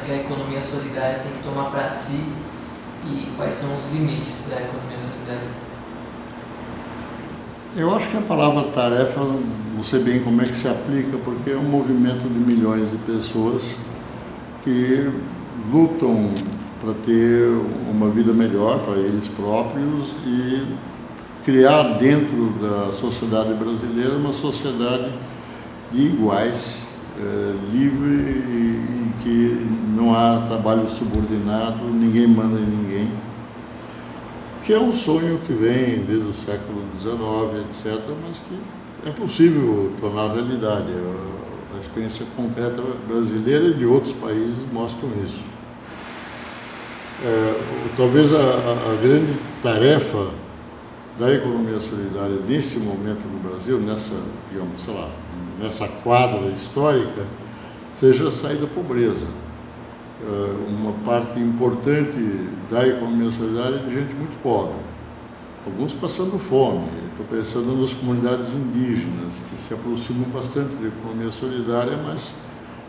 que a economia solidária tem que tomar para si e quais são os limites da economia solidária? Eu acho que a palavra tarefa, não sei bem como é que se aplica, porque é um movimento de milhões de pessoas que lutam para ter uma vida melhor para eles próprios e criar dentro da sociedade brasileira uma sociedade de iguais, livre, em que não há trabalho subordinado, ninguém manda em ninguém, que é um sonho que vem desde o século XIX, etc., mas que é possível tornar realidade. A experiência concreta brasileira e de outros países mostram isso. Talvez a grande tarefa da economia solidária nesse momento no Brasil, nessa quadra histórica, seja sair da pobreza. Uma parte importante da economia solidária é de gente muito pobre, alguns passando fome. Estou pensando nas comunidades indígenas, que se aproximam bastante da economia solidária, mas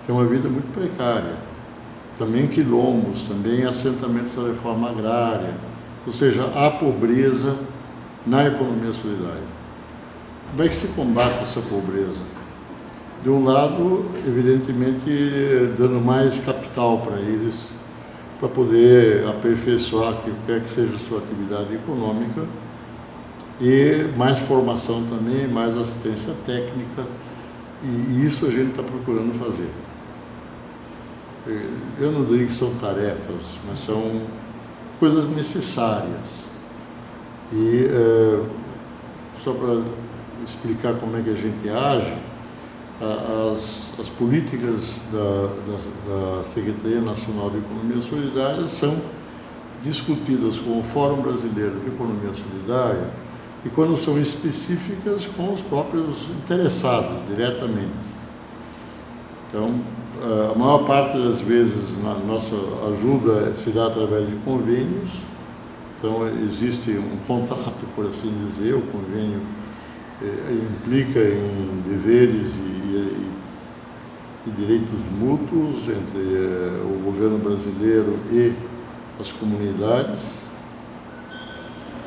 têm uma vida muito precária. Também quilombos, também assentamentos da reforma agrária, ou seja, há pobreza na economia solidária. Como é que se combate essa pobreza? De um lado, evidentemente, dando mais capital para eles, para poder aperfeiçoar o que quer que seja a sua atividade econômica, e mais formação também, mais assistência técnica, e isso a gente está procurando fazer. Eu não diria que são tarefas, mas são coisas necessárias. E só para explicar como é que a gente age, as políticas da Secretaria Nacional de Economia Solidária são discutidas com o Fórum Brasileiro de Economia Solidária e, quando são específicas, com os próprios interessados diretamente. Então, a maior parte das vezes a nossa ajuda se dá através de convênios. Então, existe um contrato, por assim dizer. O convênio implica em deveres e direitos mútuos entre o governo brasileiro e as comunidades.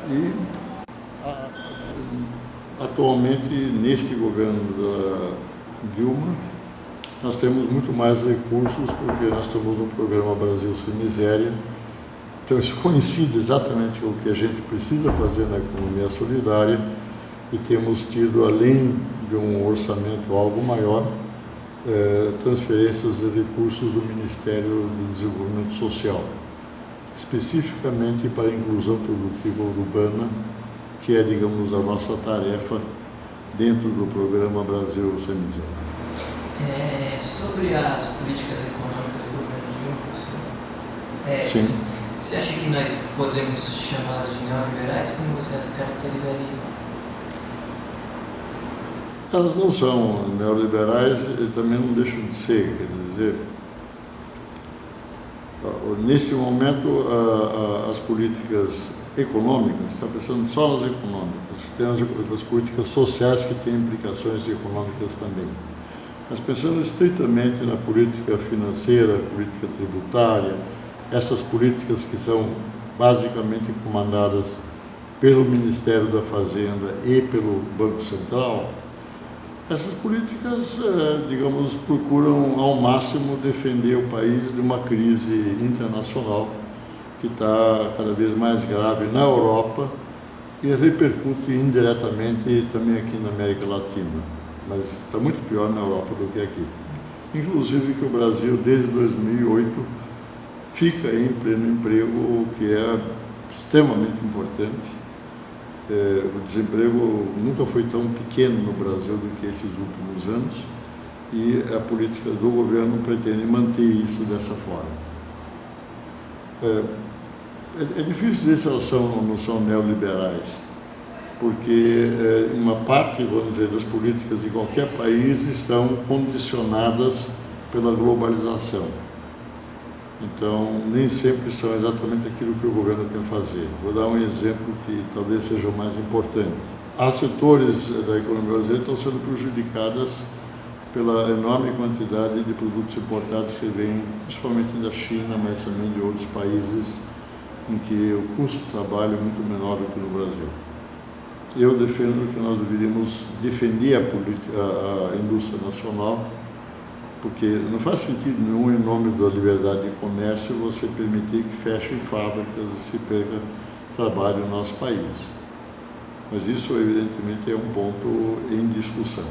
E atualmente, neste governo da Dilma, nós temos muito mais recursos, porque nós estamos no programa Brasil Sem Miséria. Então, isso coincide exatamente com o que a gente precisa fazer na economia solidária, e temos tido, além de um orçamento algo maior, transferências de recursos do Ministério do Desenvolvimento Social, especificamente para a inclusão produtiva urbana, que é, digamos, a nossa tarefa dentro do programa Brasil Sem Miséria. Sobre as políticas econômicas do governo Dilma, Sim. você acha que nós podemos chamá-las de neoliberais? Como você as caracterizaria? Elas não são neoliberais e também não deixam de ser, quer dizer, nesse momento as políticas econômicas, está pensando só nas econômicas, tem as políticas sociais que têm implicações econômicas também. Mas pensando estritamente na política financeira, política tributária, essas políticas que são basicamente comandadas pelo Ministério da Fazenda e pelo Banco Central, essas políticas, digamos, procuram ao máximo defender o país de uma crise internacional que está cada vez mais grave na Europa e repercute indiretamente também aqui na América Latina, mas está muito pior na Europa do que aqui. Inclusive que o Brasil, desde 2008, fica em pleno emprego, o que é extremamente importante. O desemprego nunca foi tão pequeno no Brasil do que esses últimos anos, e a política do governo pretende manter isso dessa forma. É difícil dizer se elas não são neoliberais, porque uma parte, vamos dizer, das políticas de qualquer país estão condicionadas pela globalização. Então, nem sempre são exatamente aquilo que o governo quer fazer. Vou dar um exemplo que talvez seja o mais importante. Há setores da economia brasileira que estão sendo prejudicadas pela enorme quantidade de produtos importados que vêm, principalmente da China, mas também de outros países em que o custo do trabalho é muito menor do que no Brasil. Eu defendo que nós deveríamos defender a indústria nacional, porque não faz sentido nenhum, em nome da liberdade de comércio, você permitir que fechem fábricas e se perca trabalho no nosso país. Mas isso, evidentemente, é um ponto em discussão.